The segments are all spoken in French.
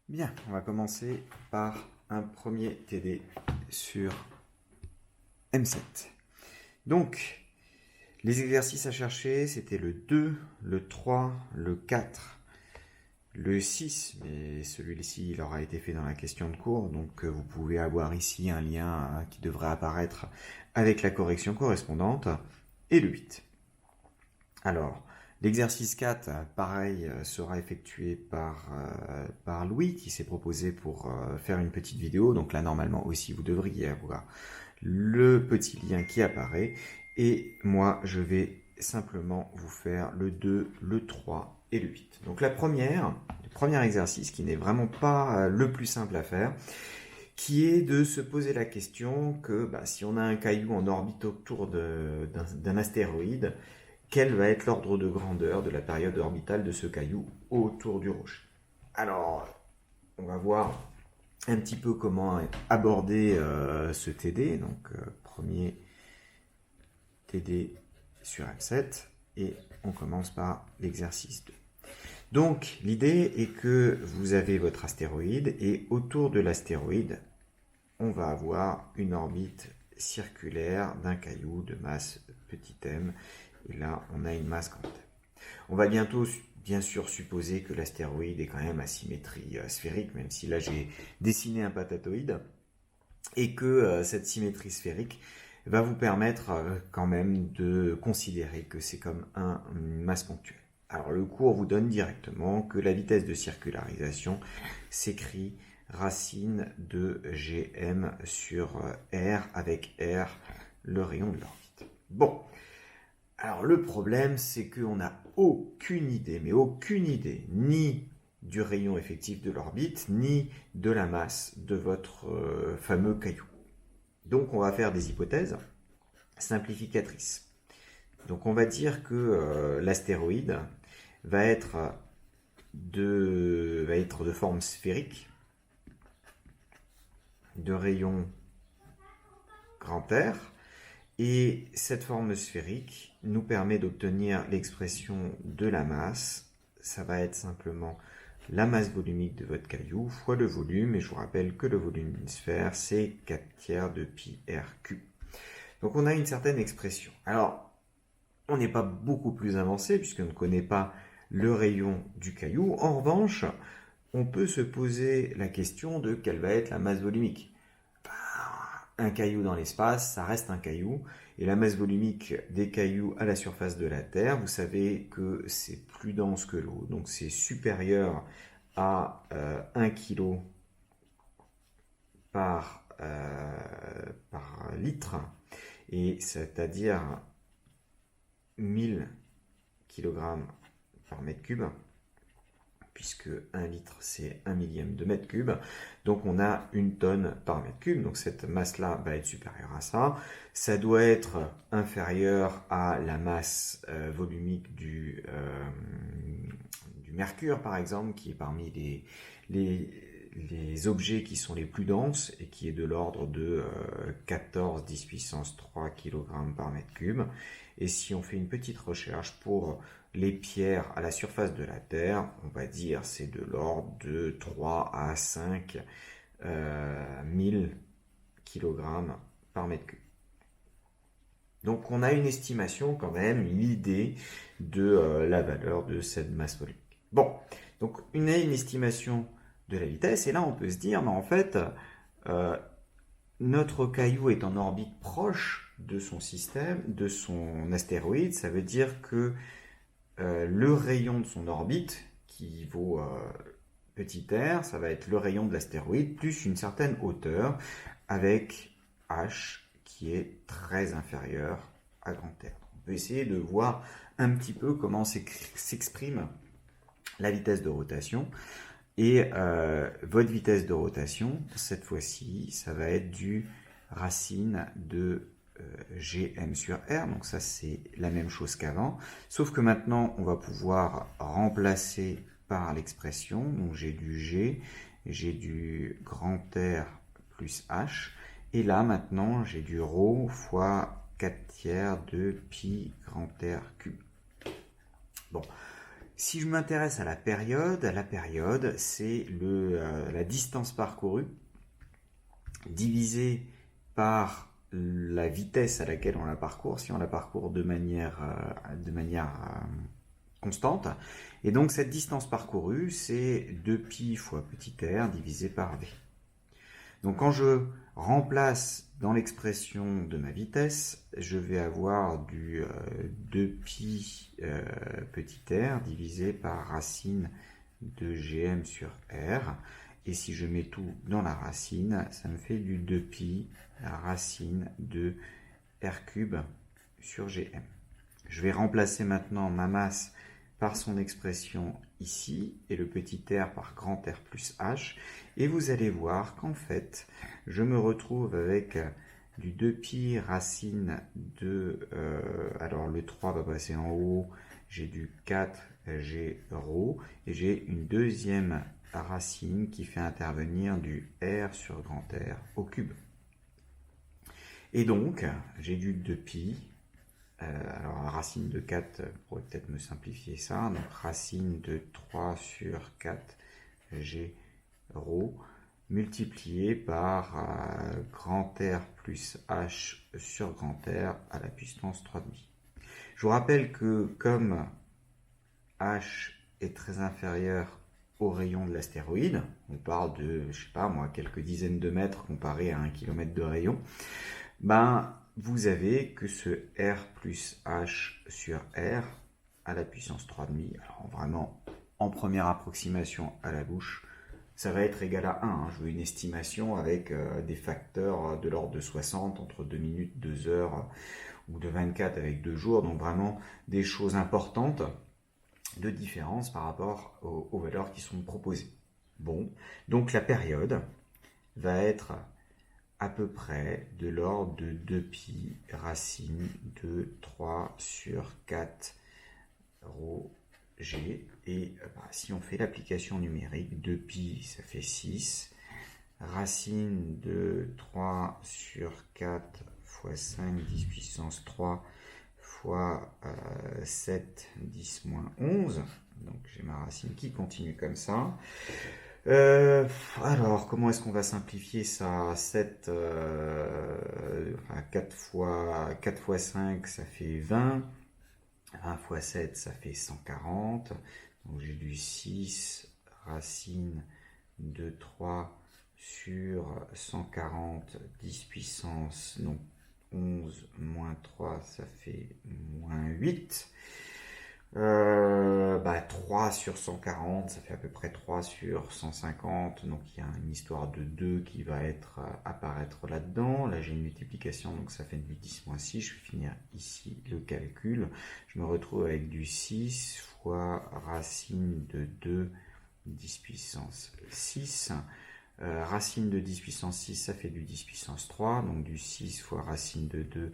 Bien, on va commencer par un premier TD sur M7. Donc, les exercices à chercher, c'était le 2, le 3, le 4, le 6, mais celui-ci, il aura été fait dans la question de cours, donc vous pouvez avoir ici un lien qui devrait apparaître avec la correction correspondante, et le 8. Alors, l'exercice 4, pareil, sera effectué par Louis qui s'est proposé pour faire une petite vidéo. Donc là, normalement aussi, vous devriez avoir le petit lien qui apparaît. Et moi, je vais simplement vous faire le 2, le 3 et le 8. Donc le premier exercice qui n'est vraiment pas le plus simple à faire, qui est de se poser la question que si on a un caillou en orbite autour d'un astéroïde, quel va être l'ordre de grandeur de la période orbitale de ce caillou autour du rocher. Alors, on va voir un petit peu comment aborder ce TD. Donc, premier TD sur M7, et on commence par l'exercice 2. Donc, l'idée est que vous avez votre astéroïde, et autour de l'astéroïde, on va avoir une orbite circulaire d'un caillou de masse petit m. Et là, on a une masse grande M. On va bientôt, bien sûr, supposer que l'astéroïde est quand même à symétrie sphérique, même si là, j'ai dessiné un patatoïde, et que cette symétrie sphérique va vous permettre quand même de considérer que c'est comme une masse ponctuelle. Alors, le cours vous donne directement que la vitesse de circularisation s'écrit racine de Gm sur R, avec R, le rayon de l'orbite. Bon. Alors le problème, c'est qu'on n'a aucune idée, mais aucune idée, ni du rayon effectif de l'orbite, ni de la masse de votre fameux caillou. Donc on va faire des hypothèses simplificatrices. Donc on va dire que l'astéroïde va être de forme sphérique, de rayon grand R, et cette forme sphérique nous permet d'obtenir l'expression de la masse. Ça va être simplement la masse volumique de votre caillou fois le volume. Et je vous rappelle que le volume d'une sphère, c'est 4 tiers de pi r cube. Donc on a une certaine expression. Alors, on n'est pas beaucoup plus avancé puisqu'on ne connaît pas le rayon du caillou. En revanche, on peut se poser la question de quelle va être la masse volumique. Un caillou dans l'espace, ça reste un caillou. Et la masse volumique des cailloux à la surface de la Terre, vous savez que c'est plus dense que l'eau. Donc c'est supérieur à 1 kg par litre. Et c'est-à-dire 1000 kg par mètre cube, puisque 1 litre c'est 1 millième de mètre cube, donc on a 1 tonne par mètre cube, donc cette masse-là va être supérieure à ça. Ça doit être inférieur à la masse volumique du mercure, par exemple, qui est parmi les objets qui sont les plus denses, et qui est de l'ordre de 14 10 puissance 3 kg par mètre cube. Et si on fait une petite recherche pour les pierres à la surface de la Terre, on va dire c'est de l'ordre de 3 à 5 1000 kg par mètre cube. Donc on a une estimation quand même, une idée de la valeur de cette masse volumique. Bon, donc on a une estimation de la vitesse, et là on peut se dire, mais en fait, notre caillou est en orbite proche de son système, de son astéroïde. Ça veut dire que le rayon de son orbite, qui vaut petit r, ça va être le rayon de l'astéroïde, plus une certaine hauteur, avec h qui est très inférieur à grand R. On peut essayer de voir un petit peu comment s'exprime la vitesse de rotation. Et votre vitesse de rotation, cette fois-ci, ça va être du racine de Gm sur R. Donc ça, c'est la même chose qu'avant. Sauf que maintenant, on va pouvoir remplacer par l'expression. Donc j'ai du G, j'ai du grand R plus H. Et là, maintenant, j'ai du ρ fois 4 tiers de pi grand R cube. Bon. Si je m'intéresse à la période, c'est la distance parcourue divisée par la vitesse à laquelle on la parcourt, si on la parcourt de manière constante. Et donc cette distance parcourue, c'est 2π fois petit r divisé par v. Donc quand je remplace dans l'expression de ma vitesse, je vais avoir du 2π petit r divisé par racine de gm sur r. Et si je mets tout dans la racine, ça me fait du 2π racine de r cube sur gm. Je vais remplacer maintenant ma masse par son expression ici, et le petit r par grand R plus H, et vous allez voir qu'en fait, je me retrouve avec du 2π racine de... alors le 3 va passer en haut, j'ai du 4g rho, et j'ai une deuxième racine qui fait intervenir du R sur grand R au cube. Et donc, j'ai du 2π, alors la racine de 4 pourrait peut-être me simplifier ça, donc racine de 3 sur 4g rho multiplié par grand R plus H sur grand R à la puissance 3,5. Je vous rappelle que comme H est très inférieur au rayon de l'astéroïde, on parle de, je sais pas moi, quelques dizaines de mètres comparé à 1 km de rayon, ben vous avez que ce R plus H sur R à la puissance 3,5. Alors vraiment, en première approximation à la bouche, ça va être égal à 1. Hein. Je veux une estimation avec des facteurs de l'ordre de 60, entre 2 minutes, 2 heures, ou de 24 avec 2 jours. Donc vraiment des choses importantes de différence par rapport aux valeurs qui sont proposées. Bon, donc la période va être à peu près de l'ordre de 2π racine de 3 sur 4 rho g. Et si on fait l'application numérique, 2π ça fait 6. Racine de 3 sur 4 fois 5 10 puissance 3 fois 7 10 moins 11. Donc j'ai ma racine qui continue comme ça. Alors, comment est-ce qu'on va simplifier ça? 7, 4 fois 5, ça fait 20. 20 fois 7, ça fait 140. Donc j'ai du 6 racine de 3 sur 140, 10 puissance, donc 11 moins 3, ça fait moins 8. 3 sur 140, ça fait à peu près 3 sur 150, donc il y a une histoire de 2 qui va apparaître là-dedans. Là j'ai une multiplication, donc ça fait du 10 moins 6, je vais finir ici le calcul. Je me retrouve avec du 6 fois racine de 2, 10 puissance 6. Racine de 10 puissance 6, ça fait du 10 puissance 3, donc du 6 fois racine de 2,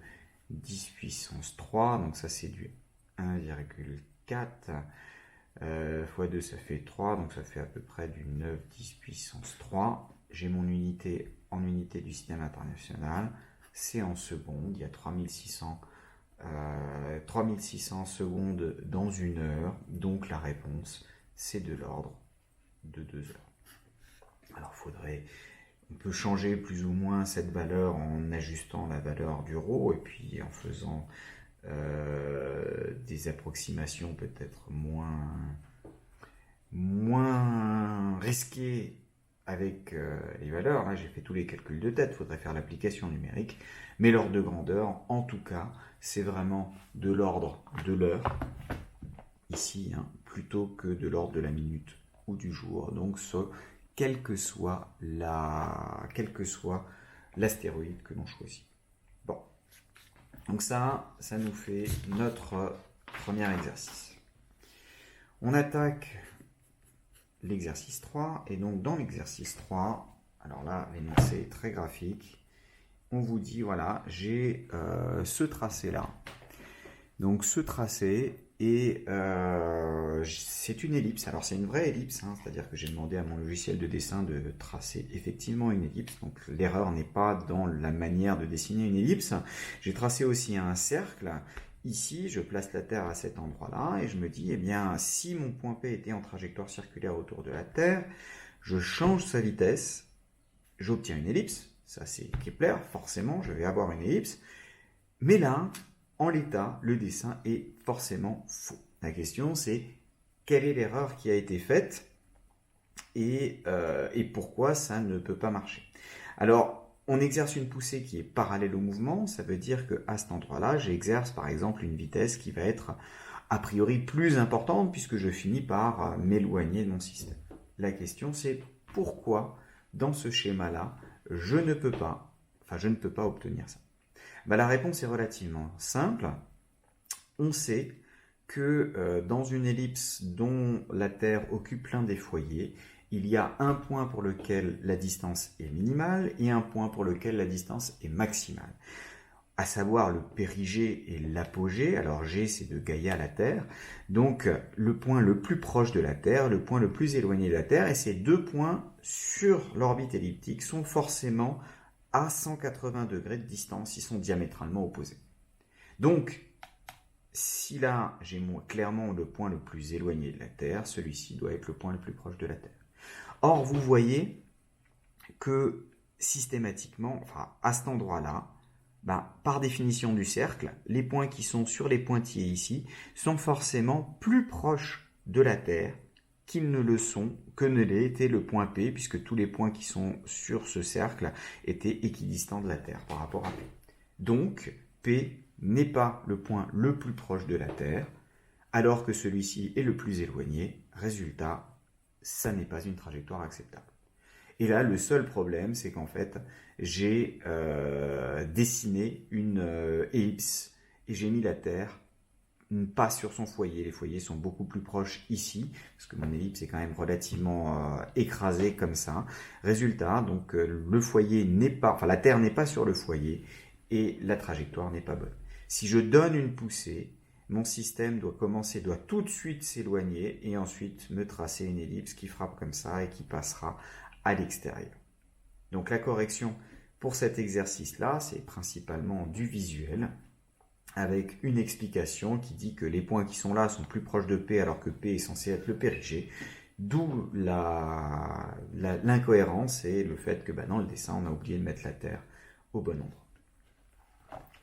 10 puissance 3, donc ça c'est du 1,4 fois 2 ça fait 3, donc ça fait à peu près du 9 10 puissance 3. J'ai mon unité en unité du système international, c'est en secondes, il y a 3600 secondes dans une heure, donc la réponse c'est de l'ordre de 2 heures. Alors on peut changer plus ou moins cette valeur en ajustant la valeur du rho et puis en faisant des approximations peut-être moins risquées avec les valeurs. Là j'ai fait tous les calculs de tête, il faudrait faire l'application numérique, mais l'ordre de grandeur en tout cas c'est vraiment de l'ordre de l'heure ici, plutôt que de l'ordre de la minute ou du jour, donc quelle que soit l'astéroïde que l'on choisit. Bon, donc ça nous fait notre premier exercice. On attaque l'exercice 3, et donc dans l'exercice 3, alors là l'énoncé est très graphique, on vous dit voilà, j'ai ce tracé là, donc ce tracé, et c'est une ellipse. Alors c'est une vraie ellipse, c'est-à-dire que j'ai demandé à mon logiciel de dessin de tracer effectivement une ellipse, donc l'erreur n'est pas dans la manière de dessiner une ellipse. J'ai tracé aussi un cercle, ici, je place la Terre à cet endroit-là et je me dis, eh bien, si mon point P était en trajectoire circulaire autour de la Terre, je change sa vitesse, j'obtiens une ellipse. Ça, c'est Kepler, forcément, je vais avoir une ellipse. Mais là, en l'état, le dessin est forcément faux. La question, c'est quelle est l'erreur qui a été faite et pourquoi ça ne peut pas marcher. Alors, on exerce une poussée qui est parallèle au mouvement, ça veut dire qu'à cet endroit-là, j'exerce par exemple une vitesse qui va être a priori plus importante puisque je finis par m'éloigner de mon système. La question c'est pourquoi dans ce schéma-là, je ne peux pas obtenir ça. La réponse est relativement simple. On sait que dans une ellipse dont la Terre occupe l'un des foyers, il y a un point pour lequel la distance est minimale et un point pour lequel la distance est maximale. À savoir le périgée et l'apogée. Alors G, c'est de Gaïa, la Terre. Donc le point le plus proche de la Terre, le point le plus éloigné de la Terre. Et ces deux points sur l'orbite elliptique sont forcément à 180 degrés de distance. Ils sont diamétralement opposés. Donc, si là, j'ai clairement le point le plus éloigné de la Terre, celui-ci doit être le point le plus proche de la Terre. Or, vous voyez que systématiquement, à cet endroit-là, par définition du cercle, les points qui sont sur les pointillés ici sont forcément plus proches de la Terre qu'ils ne le sont, que ne l'est été le point P, puisque tous les points qui sont sur ce cercle étaient équidistants de la Terre par rapport à P. Donc, P n'est pas le point le plus proche de la Terre, alors que celui-ci est le plus éloigné. Résultat, ça n'est pas une trajectoire acceptable. Et là, le seul problème, c'est qu'en fait, j'ai dessiné une ellipse et j'ai mis la Terre pas sur son foyer. Les foyers sont beaucoup plus proches ici, parce que mon ellipse est quand même relativement écrasée comme ça. Résultat, donc le foyer n'est pas, la Terre n'est pas sur le foyer et la trajectoire n'est pas bonne. Si je donne une poussée, mon système doit tout de suite s'éloigner et ensuite me tracer une ellipse qui frappe comme ça et qui passera à l'extérieur. Donc la correction pour cet exercice-là, c'est principalement du visuel, avec une explication qui dit que les points qui sont là sont plus proches de P alors que P est censé être le périgée, d'où l'incohérence et le fait que dans le dessin, on a oublié de mettre la Terre au bon endroit.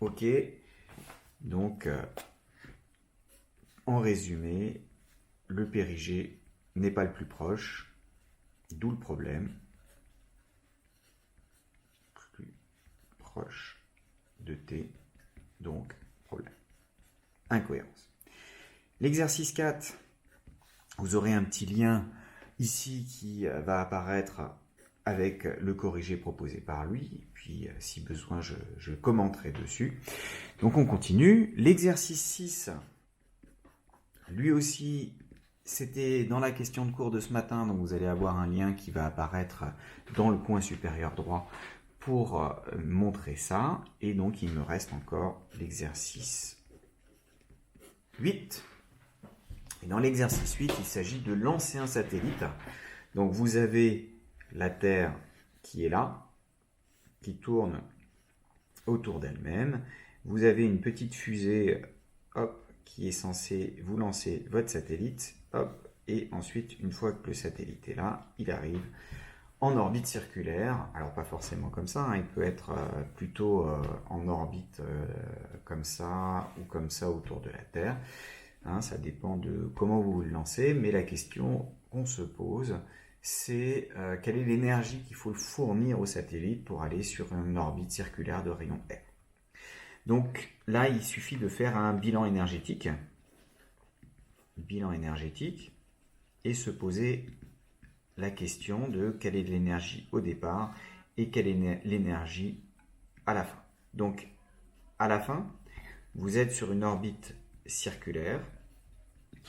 Ok, donc en résumé, le périgée n'est pas le plus proche, d'où le problème. Plus proche de T, donc problème. Incohérence. L'exercice 4, vous aurez un petit lien ici qui va apparaître avec le corrigé proposé par lui, et puis si besoin je commenterai dessus. Donc on continue. L'exercice 6, lui aussi, c'était dans la question de cours de ce matin, donc vous allez avoir un lien qui va apparaître dans le coin supérieur droit pour montrer ça. Et donc il me reste encore l'exercice 8. Et dans l'exercice 8, il s'agit de lancer un satellite. Donc vous avez la Terre qui est là, qui tourne autour d'elle-même. Vous avez une petite fusée, qui est censée vous lancer votre satellite, et ensuite, une fois que le satellite est là, il arrive en orbite circulaire. Alors pas forcément comme ça, il peut être plutôt en orbite comme ça ou comme ça autour de la Terre. Ça dépend de comment vous le lancez, mais la question qu'on se pose, c'est quelle est l'énergie qu'il faut fournir au satellite pour aller sur une orbite circulaire de rayon R. Donc là, il suffit de faire un bilan énergétique et se poser la question de quelle est l'énergie au départ et quelle est l'énergie à la fin. Donc à la fin, vous êtes sur une orbite circulaire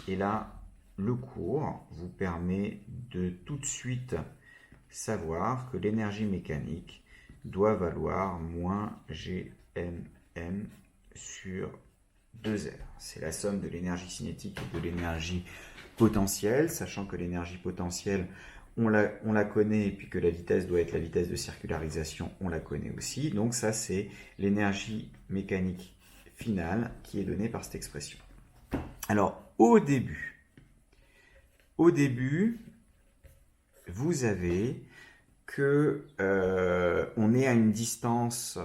et là, le cours vous permet de tout de suite savoir que l'énergie mécanique doit valoir moins Gmm sur 2R. C'est la somme de l'énergie cinétique et de l'énergie potentielle, sachant que l'énergie potentielle, on la connaît, et puis que la vitesse doit être la vitesse de circularisation, on la connaît aussi. Donc ça, c'est l'énergie mécanique finale qui est donnée par cette expression. Alors, au début, vous avez que on est à une distance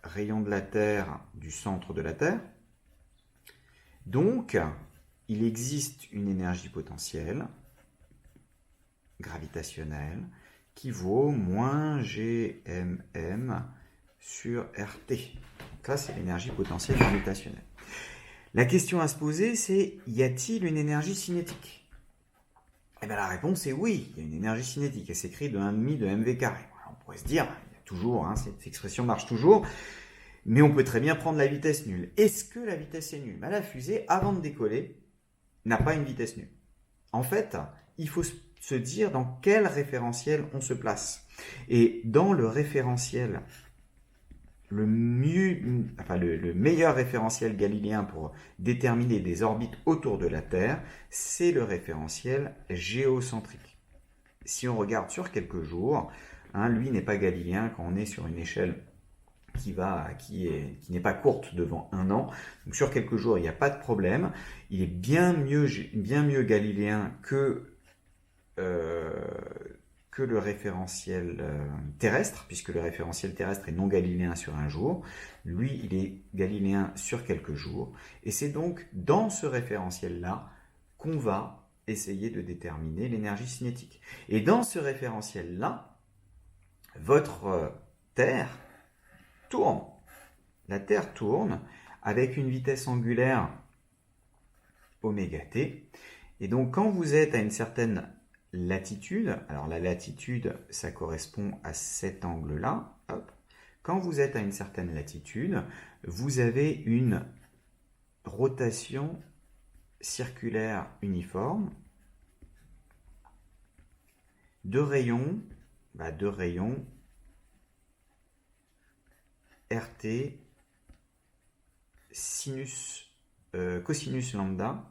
rayon de la Terre du centre de la Terre. Donc, il existe une énergie potentielle gravitationnelle qui vaut moins GMM sur RT. Donc là, c'est l'énergie potentielle gravitationnelle. La question à se poser, c'est y a-t-il une énergie cinétique? Eh bien, la réponse est oui, il y a une énergie cinétique. Elle s'écrit de 1,5 de mv carré. Alors, on pourrait se dire, il y a toujours, cette expression marche toujours, mais on peut très bien prendre la vitesse nulle. Est-ce que la vitesse est nulle? La fusée, avant de décoller, n'a pas une vitesse nulle. En fait, il faut se dire dans quel référentiel on se place. Et dans le référentiel, le meilleur référentiel galiléen pour déterminer des orbites autour de la Terre, c'est le référentiel géocentrique. Si on regarde sur quelques jours, lui n'est pas galiléen quand on est sur une échelle qui n'est pas courte devant 1 an. Donc sur quelques jours, il n'y a pas de problème. Il est bien mieux galiléen que le référentiel terrestre, puisque le référentiel terrestre est non galiléen sur un jour. Lui, il est galiléen sur quelques jours. Et c'est donc dans ce référentiel-là qu'on va essayer de déterminer l'énergie cinétique. Et dans ce référentiel-là, votre Terre tourne. La Terre tourne avec une vitesse angulaire oméga t. Et donc, quand vous êtes à une certaine latitude, alors la latitude, ça correspond à cet angle-là. Quand vous êtes à une certaine latitude, vous avez une rotation circulaire uniforme de rayons RT cosinus lambda,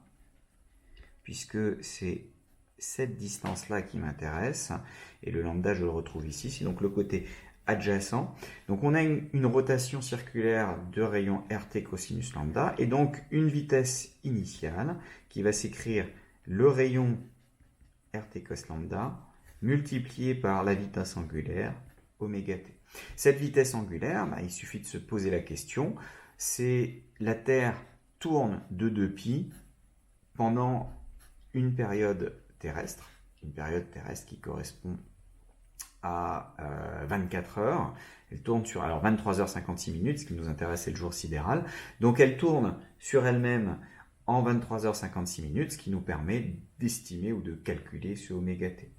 puisque c'est cette distance-là qui m'intéresse, et le lambda, je le retrouve ici, c'est donc le côté adjacent. Donc on a une rotation circulaire de rayon RT cosinus lambda, et donc une vitesse initiale qui va s'écrire le rayon RT cos lambda multiplié par la vitesse angulaire oméga t. Cette vitesse angulaire, il suffit de se poser la question, c'est la Terre tourne de 2π pendant une période terrestre qui correspond à 24 heures. Elle tourne sur 23h56 minutes, ce qui nous intéresse, c'est le jour sidéral. Donc elle tourne sur elle-même en 23h56 minutes, ce qui nous permet d'estimer ou de calculer ce oméga t.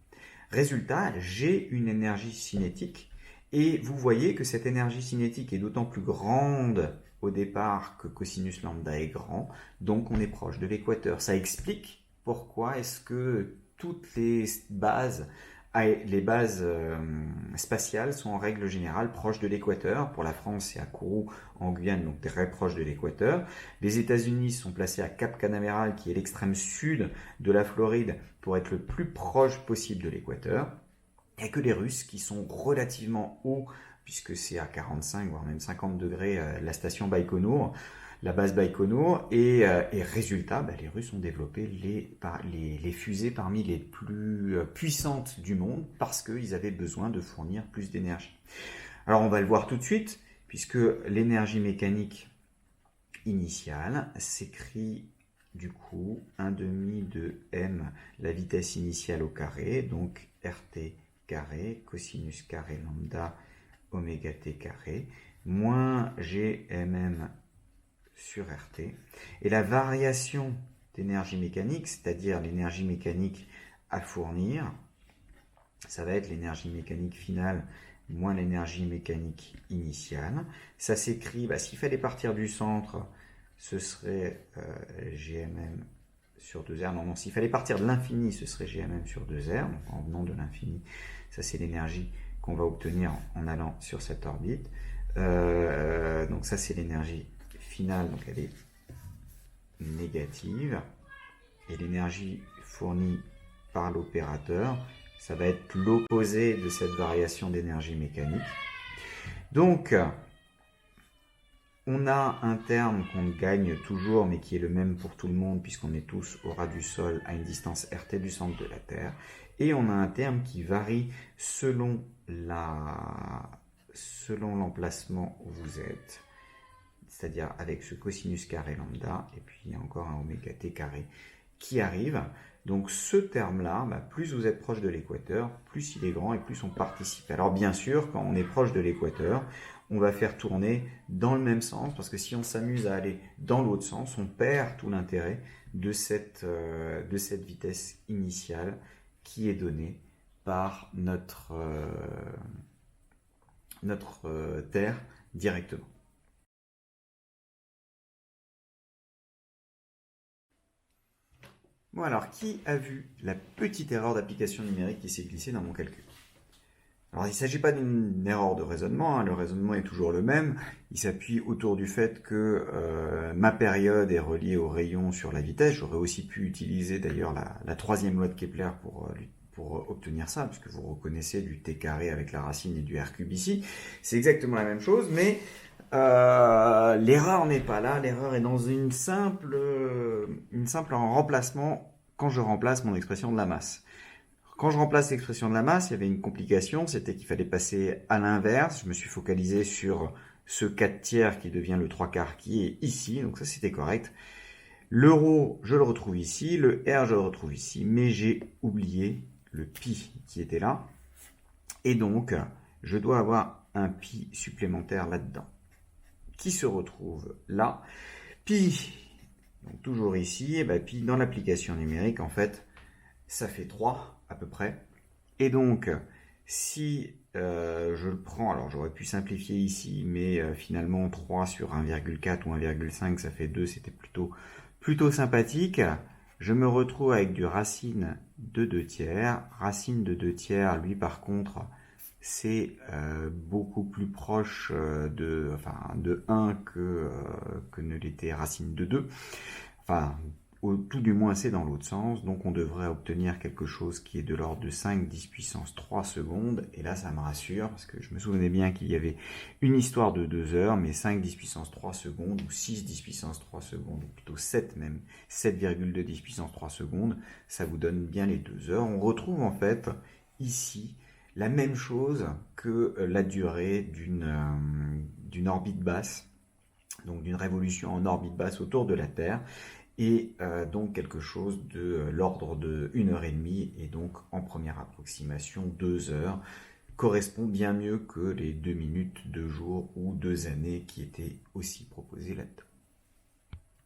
Résultat, j'ai une énergie cinétique, et vous voyez que cette énergie cinétique est d'autant plus grande au départ que cosinus lambda est grand, donc on est proche de l'équateur. Ça explique pourquoi est-ce que toutes les bases spatiales sont en règle générale proches de l'équateur. Pour la France, c'est à Kourou, en Guyane, donc très proche de l'équateur. Les États-Unis sont placés à Cap Canaveral, qui est l'extrême sud de la Floride, pour être le plus proche possible de l'équateur. Il n'y a que les Russes qui sont relativement hauts, puisque c'est à 45 voire même 50 degrés la station Baïkonour, la base Baïkonour, et résultat, les Russes ont développé les fusées parmi les plus puissantes du monde, parce qu'ils avaient besoin de fournir plus d'énergie. Alors on va le voir tout de suite, puisque l'énergie mécanique initiale s'écrit du coup 1/2 de m, la vitesse initiale au carré, donc RT carré, cosinus carré lambda, oméga t carré, moins GMM sur RT. Et la variation d'énergie mécanique, c'est-à-dire l'énergie mécanique à fournir, ça va être l'énergie mécanique finale moins l'énergie mécanique initiale. Ça s'écrit, s'il fallait partir du centre, ce serait GMM sur 2R. Non, s'il fallait partir de l'infini, ce serait GMM sur 2R. Donc, en venant de l'infini, ça c'est l'énergie qu'on va obtenir en allant sur cette orbite. Donc ça c'est l'énergie finale, donc elle est négative. Et l'énergie fournie par l'opérateur, ça va être l'opposé de cette variation d'énergie mécanique. Donc, on a un terme qu'on gagne toujours, mais qui est le même pour tout le monde, puisqu'on est tous au ras du sol à une distance RT du centre de la Terre. Et on a un terme qui varie selon l'emplacement où vous êtes, c'est-à-dire avec ce cosinus carré lambda, et puis il y a encore un oméga t carré qui arrive. Donc ce terme-là, plus vous êtes proche de l'équateur, plus il est grand et plus on participe. Alors bien sûr, quand on est proche de l'équateur, on va faire tourner dans le même sens, parce que si on s'amuse à aller dans l'autre sens, on perd tout l'intérêt de cette vitesse initiale qui est donnée par notre Terre directement. Bon alors, qui a vu la petite erreur d'application numérique qui s'est glissée dans mon calcul? Alors il ne s'agit pas d'une erreur de raisonnement, le raisonnement est toujours le même, il s'appuie autour du fait que ma période est reliée au rayon sur la vitesse. J'aurais aussi pu utiliser d'ailleurs la troisième loi de Kepler pour obtenir ça, puisque vous reconnaissez du t carré avec la racine et du r cube ici. C'est exactement la même chose, mais l'erreur n'est pas là, l'erreur est dans une simple remplacement quand je remplace mon expression de la masse. Quand je remplace l'expression de la masse, il y avait une complication, c'était qu'il fallait passer à l'inverse. Je me suis focalisé sur ce 4 tiers qui devient le 3 quarts qui est ici, donc ça c'était correct. Le ρ, je le retrouve ici, le r, je le retrouve ici, mais j'ai oublié le pi qui était là. Et donc, je dois avoir un pi supplémentaire là-dedans, qui se retrouve là. Pi, donc toujours ici, et pi dans l'application numérique, en fait, ça fait 3 à peu près. Et donc, si je le prends, alors j'aurais pu simplifier ici, mais finalement 3 sur 1,4 ou 1,5, ça fait 2, c'était plutôt sympathique. Je me retrouve avec du racine de 2 tiers. Racine de 2 tiers, lui par contre, c'est beaucoup plus proche de 1 que ne l'était racine de 2. Enfin, tout du moins c'est dans l'autre sens, donc on devrait obtenir quelque chose qui est de l'ordre de 5 10 puissance 3 secondes, et là ça me rassure, parce que je me souvenais bien qu'il y avait une histoire de 2 heures, mais 5 10 puissance 3 secondes, ou 6 10 puissance 3 secondes, ou plutôt 7 même, 7,2 10 puissance 3 secondes, ça vous donne bien les 2 heures. On retrouve en fait ici la même chose que la durée d'une orbite basse, donc d'une révolution en orbite basse autour de la Terre, et donc quelque chose de l'ordre de 1h30, et donc en première approximation 2 heures, correspond bien mieux que les 2 minutes, 2 jours ou 2 années qui étaient aussi proposées là-dedans.